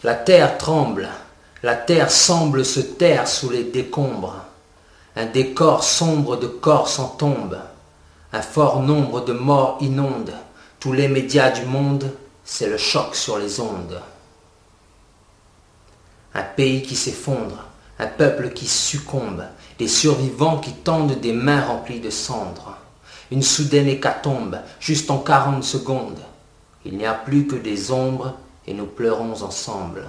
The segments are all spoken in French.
La terre tremble, la terre semble se taire sous les décombres. Un décor sombre de corps en tombe. Un fort nombre de morts inonde tous les médias du monde, c'est le choc sur les ondes. Un pays qui s'effondre, un peuple qui succombe, des survivants qui tendent des mains remplies de cendres. Une soudaine hécatombe, juste en 40 secondes. Il n'y a plus que des ombres et nous pleurons ensemble.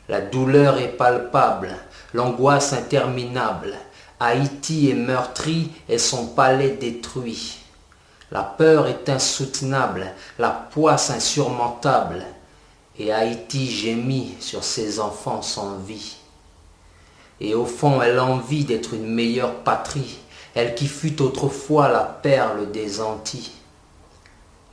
La douleur est palpable, l'angoisse interminable. Haïti est meurtri et son palais détruit. La peur est insoutenable, la poisse insurmontable. Et Haïti gémit sur ses enfants sans vie. Et au fond, elle envie d'être une meilleure patrie, elle qui fut autrefois la perle des Antilles.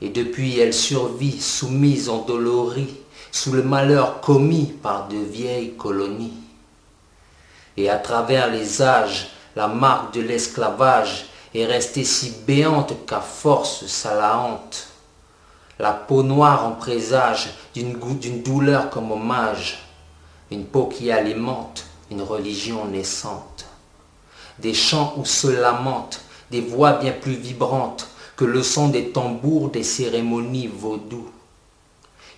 Et depuis, elle survit, soumise, endolorie, sous le malheur commis par de vieilles colonies. Et à travers les âges, la marque de l'esclavage est restée si béante qu'à force ça la hante. La peau noire en présage d'une douleur comme hommage, une peau qui alimente une religion naissante. Des chants où se lamentent, des voix bien plus vibrantes que le son des tambours des cérémonies vaudou.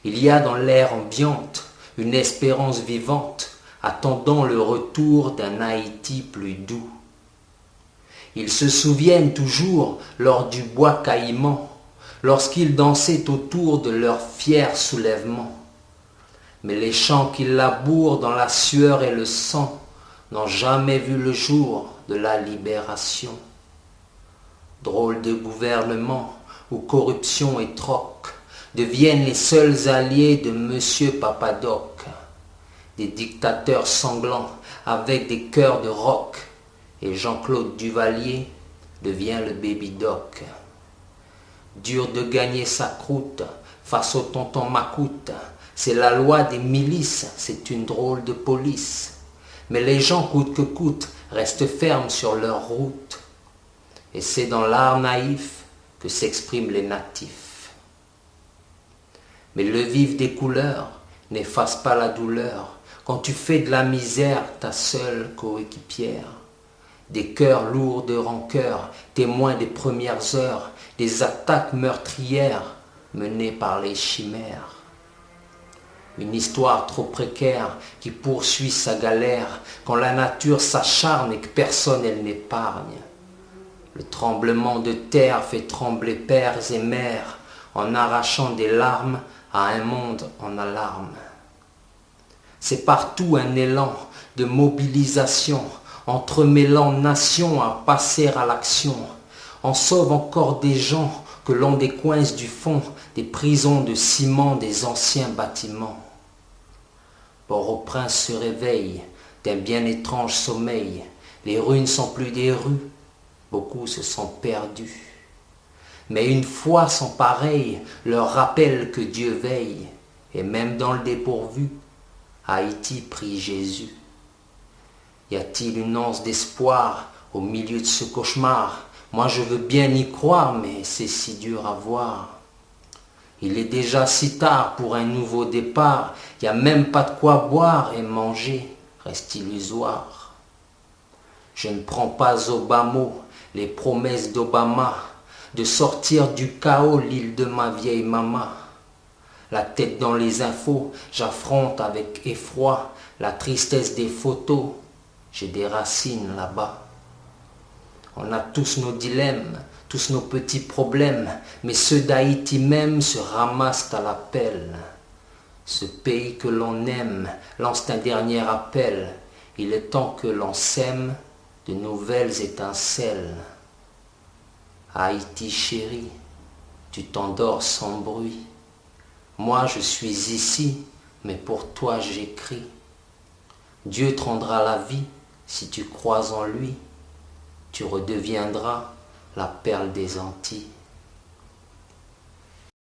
Il y a dans l'air ambiante une espérance vivante, attendant le retour d'un Haïti plus doux. Ils se souviennent toujours lors du bois caïman, lorsqu'ils dansaient autour de leur fier soulèvement. Mais les chants qu'ils labourent dans la sueur et le sang n'ont jamais vu le jour de la libération. Drôle de gouvernement où corruption et troc deviennent les seuls alliés de Monsieur Papadoc. Des dictateurs sanglants avec des cœurs de roc, et Jean-Claude Duvalier devient le baby-doc. Dur de gagner sa croûte face au tonton Macoute, c'est la loi des milices, c'est une drôle de police. Mais les gens coûte que coûte restent fermes sur leur route. Et c'est dans l'art naïf que s'expriment les natifs. Mais le vif des couleurs n'efface pas la douleur quand tu fais de la misère ta seule coéquipière. Des cœurs lourds de rancœur, témoins des premières heures, des attaques meurtrières menées par les chimères. Une histoire trop précaire qui poursuit sa galère quand la nature s'acharne et que personne elle n'épargne. Le tremblement de terre fait trembler pères et mères en arrachant des larmes à un monde en alarme. C'est partout un élan de mobilisation, entremêlant nations à passer à l'action. On sauve encore des gens que l'on décoince du fond des prisons de ciment des anciens bâtiments. Port-au-Prince se réveille d'un bien étrange sommeil. Les rues ne sont plus des rues, beaucoup se sont perdus. Mais une foi sans pareille leur rappelle que Dieu veille, et même dans le dépourvu, Haïti prie Jésus. Y a-t-il une once d'espoir au milieu de ce cauchemar? Moi je veux bien y croire, mais c'est si dur à voir. Il est déjà si tard pour un nouveau départ, y a même pas de quoi boire et manger reste illusoire. Je ne prends pas au bas mot les promesses d'Obama de sortir du chaos l'île de ma vieille maman. La tête dans les infos, j'affronte avec effroi la tristesse des photos. J'ai des racines là-bas. On a tous nos dilemmes, tous nos petits problèmes, mais ceux d'Haïti même se ramassent à l'appel. Ce pays que l'on aime lance un dernier appel. Il est temps que l'on sème de nouvelles étincelles. Haïti chérie, tu t'endors sans bruit. Moi je suis ici, mais pour toi j'écris. Dieu te rendra la vie si tu crois en lui. Tu redeviendras la perle des Antilles.